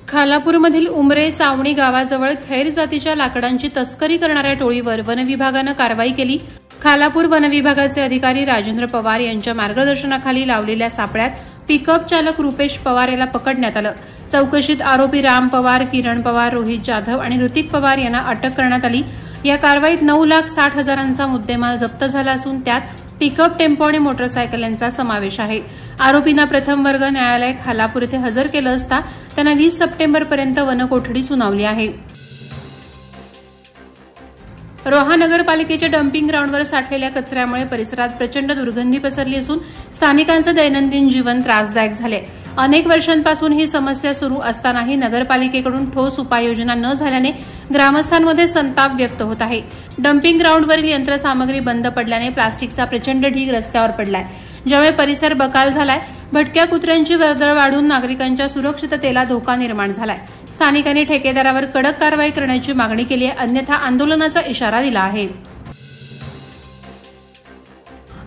खालापूरमधील उमरे चावणी गावाजवळ खैर जातीच्या लाकडांची तस्करी करणाऱ्या टोळीवर वनविभागानं कारवाई केली। खालापूर वनविभागाचे अधिकारी राजेंद्र पवार यांच्या मार्गदर्शनाखाली लावलेल्या सापळ्यात पिकअप चालक रुपेश पवार याला पकडण्यात आलं। चौकशीत आरोपी राम पवार, किरण पवार, रोहित जाधव आणि ऋतिक पवार यांना अटक करण्यात आली। या कारवाईत 9,60,000चा मुद्देमाल जप्त झाला असून त्यात पिकअप, टेम्पो आणि मोटरसायकल यांचा समावेश आहे। आरोपींना प्रथम वर्ग न्यायालय खालापूर येथे हजर केलं असता त्यांना 20 सप्टेंबरपर्यंत वनकोठडी सुनावली आहे। रोहा नगरपालिकेच्या डम्पिंग ग्राउंडवर साठलेल्या कचऱ्यामुळे परिसरात प्रचंड दुर्गंधी पसरली असून स्थानिकांचं दैनंदिन जीवन त्रासदायक झाले। अनेक वर्षांपासून ही समस्या सुरू असतानाही नगरपालिकेकडून ठोस उपाययोजना न झाल्याने ग्रामस्थांमध्ये संताप व्यक्त होत आहे। डम्पिंग ग्राउंडवरील यंत्रसामग्री बंद पडल्याने प्लास्टिकचा प्रचंड ढीग रस्त्यावर पडलाय, ज्यामुळे परिसर बकाल झालाय। भटक्या कुत्र्यांची वर्दळ वाढून नागरिकांच्या सुरक्षिततेला धोका निर्माण झालाय। स्थानिकांनी ठेकेदारावर कडक कारवाई करण्याची मागणी केली आहे, अन्यथा आंदोलनाचा इशारा दिला आहे।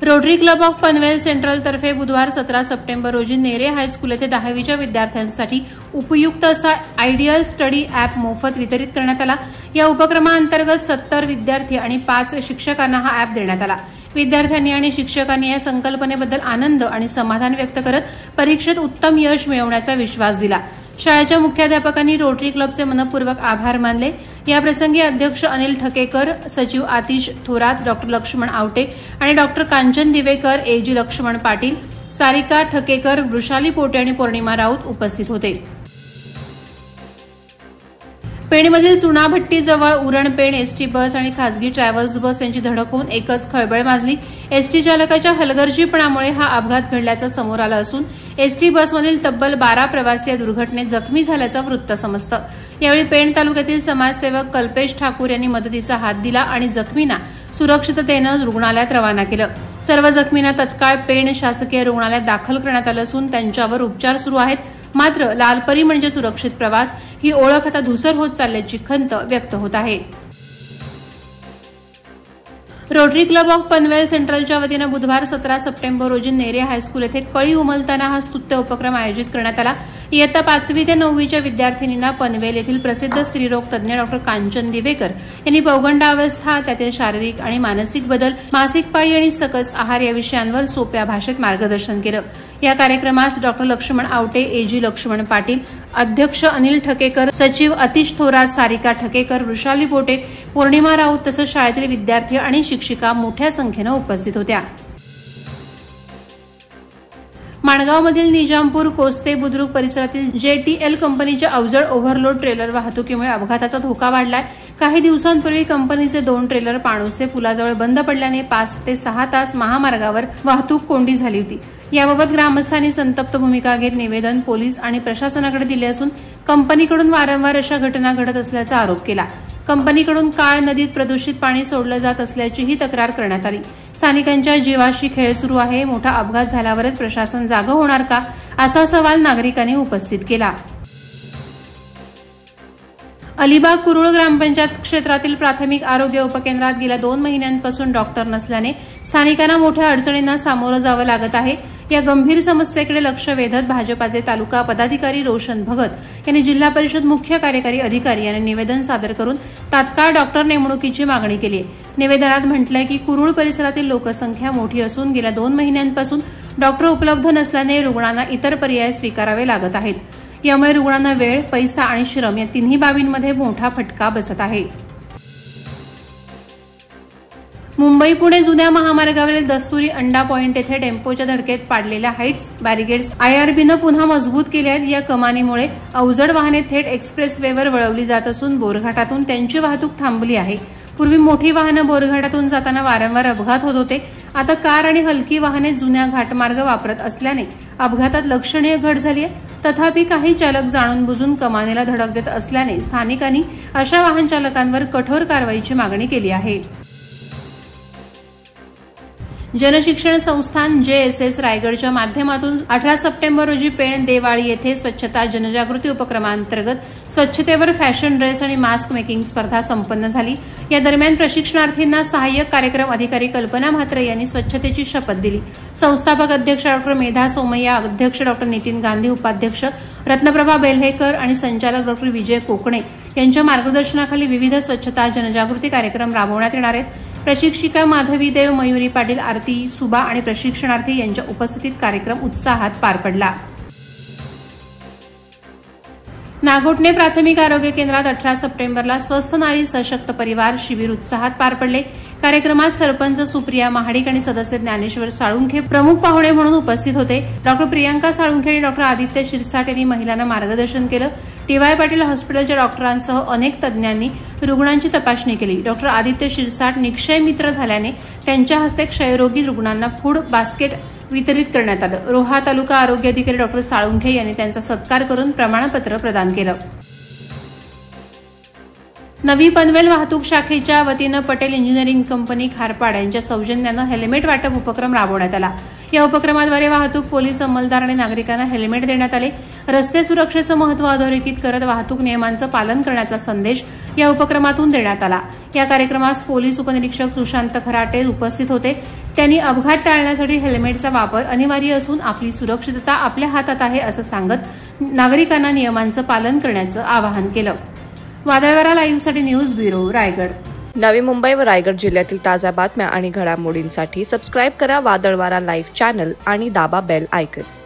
Rotary club of Panvel central तर्फे बुधवार 17 सप्टेंबर रोजी नेरे हायस्कूल येथे 10वीच्या विद्यार्थ्यांसाठी उपयुक्त असा आयडियल स्टडी अॅप मोफत वितरित करण्यात आला। या उपक्रमाअंतर्गत 70 विद्यार्थी आणि 5 शिक्षकांना हा अॅप देण्यात आला। विद्यार्थ्यांनी आणि शिक्षकांनी या संकल्पनेबद्दल आनंद आणि समाधान व्यक्त करत परीक्षेत उत्तम यश मिळवण्याचा विश्वास दिला। शाळेच्या मुख्याध्यापकांनी रोटरी क्लबचे मनपूर्वक आभार मानले। याप्रसंगी अध्यक्ष अनिल ठकेकर, सचिव आतिश थोरात, डॉ लक्ष्मण आवटे आणि डॉ कांचन दिवेकर, एजी लक्ष्मण पाटील, सारिका ठकेकर, वृषाली पोटे आणि पौर्णिमा राऊत उपस्थित होते। पेणमधील चुनाभट्टीजवळ उरण-पेण एसटी बस आणि खासगी ट्रॅव्हल्स बस यांची धडक होऊन एकच खळबळ माजली। एसटी चालकाच्या हलगर्जीपणामुळे हा अपघात घडल्याचं समोर आलं असून एसटी बसमधील तब्बल 12 प्रवासी या दुर्घटनेत जखमी झाल्याचं वृत्त समजतं। यावेळी पेण तालुक्यातील समाजसेवक कल्पेश ठाकूर यांनी मदतीचा हात दिला आणि जखमींना सुरक्षिततेनं रुग्णालयात रवाना केलं। सर्व जखमींना तत्काळ पेण शासकीय रुग्णालयात दाखल करण्यात आलं असून त्यांच्यावर उपचार सुरू आहेत। मात्र लालपरी म्हणजे सुरक्षित प्रवास ही ओळख आता धूसर होत चालल्याची खंत व्यक्त होत आहे। रोटरी क्लब ऑफ पनवेल सेंट्रलच्या वतीनं बुधवार 17 सप्टेंबर रोजी नेरे हायस्कूल येथे कळी उमलताना हा स्तुत्य उपक्रम आयोजित करण्यात आला। इयत्ता 5वी ते 9वीच्या विद्यार्थिनींना पनवेल येथील प्रसिद्ध स्त्रीरोग तज्ञ डॉ कांचन दिवेकर यांनी पौगंडावस्था, त्यातील शारीरिक आणि मानसिक बदल, मासिक पाळी आणि सकस आहार या विषयांवर सोप्या भाषेत मार्गदर्शन केलं। या कार्यक्रमास डॉ लक्ष्मण आवटे, एजी लक्ष्मण पाटील, अध्यक्ष अनिल ठकेकर, सचिव आतिश थोरात, सारिका ठकेकर, वृषाली पोटे, पौर्णिमा राऊत तसंच शाळेतील विद्यार्थी आणि शिक्षिका मोठ्या संख्येनं उपस्थित होत्या। माणगावमधील निजामपूर, कोस्ते बुद्रुक परिसरातील JTL कंपनीच्या अवजड ओव्हरलोड ट्रेलर वाहतुकीमुळे अपघाताचा धोका वाढलाय। काही दिवसांपूर्वी कंपनीचे 2 ट्रेलर पाणोसे पुलाजवळ बंद पडल्याने 5 ते 6 तास महामार्गावर वाहतूक कोंडी झाली होती। याबाबत ग्रामस्थांनी संतप्त भूमिका घेत निवेदन पोलीस आणि प्रशासनाकडे दिले असून कंपनीकडून वारंवार अशा घटना घडत असल्याचा आरोप केला। कंपनीकडून काळ नदीत प्रदूषित पाणी सोडलं जात असल्याचीही तक्रार करण्यात आली। स्थानिकांच्या जीवाशी खेळ सुरू आहे। मोठा अपघात झाल्यावरच प्रशासन जागं होणार का, असा सवाल नागरिकांनी उपस्थित केला। अलिबाग कुरुळ ग्रामपंचायत क्षेत्रातील प्राथमिक आरोग्य उपकेंद्रात गेल्या 2 महिन्यांपासून डॉक्टर नसल्याने स्थानिकांना मोठ्या अडचणींना सामोरं जावं लागत आहे। या गंभीर समस्येकडे लक्ष वेधत भाजपाचे तालुका पदाधिकारी रोशन भगत यांनी जिल्हा परिषद मुख्य कार्यकारी अधिकारी यांना निवेदन सादर करून तात्काळ डॉक्टर नेमणुकीची मागणी केली आहे। निवेदनात म्हटलंय की कुरुळ परिसरातील लोकसंख्या मोठी असून गेल्या 2 महिन्यांपासून डॉक्टर उपलब्ध नसल्याने रुग्णांना इतर पर्याय स्वीकारावे लागत आहेत। यामुळे रुग्णांना वेळ, पैसा आणि श्रम या तिन्ही बाबींमध्ये मोठा फटका बसत आहे। मुंबई पुणे जुन्या महामार्गावरील दस्तुरी अंडा पॉइंट येथे टेम्पोच्या धडकेत पाडलेल्या हाईट्स बॅरिगेड्स IRBनं पुन्हा मजबूत केले आहेत। या कमानीमुळे अवजड वाहने थेट एक्सप्रेसवेवर वळवली जात असून बोरघाटातून त्यांची वाहतूक थांबली आहे। पूर्वी मोठी वाहनं बोरघाटातून जाताना वारंवार अपघात होत होते। आता कार आणि हलकी वाहने जुन्या घाटमार्ग वापरत असल्याने अपघातात लक्षणीय घट झाली आहे। तथापि काही चालक जाणून बुजून कमानीला धडक देत असल्याने स्थानिकांनी अशा वाहन चालकांवर कठोर कारवाईची मागणी केली आहे। जनशिक्षण संस्थान JSS रायगडच्या माध्यमातून 18 सप्टेंबर रोजी पेण देवाळी येथे स्वच्छता जनजागृती उपक्रमांतर्गत स्वच्छतेवर फॅशन ड्रेस आणि मास्क मेकिंग स्पर्धा संपन्न झाली। या दरम्यान प्रशिक्षणार्थींना सहाय्यक कार्यक्रम अधिकारी कल्पना म्हात्रे यांनी स्वच्छतेची शपथ दिली। संस्थापक अध्यक्ष डॉ. मेधा सोमय्या, अध्यक्ष डॉ. नितीन गांधी, उपाध्यक्ष रत्नप्रभा बेल्हेकर आणि संचालक डॉ. विजय कोकणे यांच्या मार्गदर्शनाखाली विविध स्वच्छता जनजागृती कार्यक्रम राबवण्यात येणार आहेत। प्रशिक्षिका माधवी देव, मयुरी पाटील, आरती सुबा आणि प्रशिक्षणार्थी यांच्या उपस्थितीत कार्यक्रम उत्साहात पार पडला। नागोठणे प्राथमिक आरोग्य केंद्रात 18 सप्टेंबरला स्वस्थ नारी सशक्त परिवार शिबिर उत्साहात पार पडले। कार्यक्रमात सरपंच सुप्रिया महाडिक आणि सदस्य ज्ञानेश्वर साळुंखे प्रमुख पाहुणे म्हणून उपस्थित होते। डॉ. प्रियंका साळुंखे आणि डॉ. आदित्य शिरसाट यांनी महिलांना मार्गदर्शन केलं। TY पाटील हॉस्पिटलच्या डॉक्टरांसह अनेक तज्ज्ञांनी रुग्णांची तपासणी केली। डॉ. आदित्य शिरसाट निक्षय मित्र झाल्याने त्यांच्या हस्ते क्षयरोगी रुग्णांना फूड बास्केट वितरित करण्यात आलं। रोहा तालुका आरोग्य अधिकारी डॉ. साळुंखे यांनी त्यांचा सत्कार करून प्रमाणपत्र प्रदान केलं। नवी पनवेल वाहतूक शाखेच्या वतीनं पटेल इंजिनिअरिंग कंपनी खारपाड यांच्या सौजन्यानं हेल्मेट वाटप उपक्रम राबवण्यात आला। या उपक्रमाद्वारे वाहतूक पोलीस अंमलदार आणि नागरिकांना हेल्मेट देण्यात आले। रस्ते सुरक्षेचं महत्त्व अधोरेखित करत वाहतूक नियमांचं पालन करण्याचा संदेश या उपक्रमातून देण्यात आला। या कार्यक्रमास पोलीस उपनिरीक्षक सुशांत खराटे उपस्थित होते। त्यांनी अपघात टाळण्यासाठी हेल्मेटचा वापर अनिवार्य असून आपली सुरक्षितता आपल्या हातात आहे असं सांगत नागरिकांना नियमांचं पालन करण्याचं आवाहन केलं। वादळवारा लाईव्हसाठी न्यूज ब्युरो, रायगड। नवी मुंबई व रायगड जिल्ह्यातील ताज्या बातम्या आणि घडामोडींसाठी सबस्क्राईब करा वादळवारा लाईव्ह चॅनल आणि दाबा बेल आयकॉन।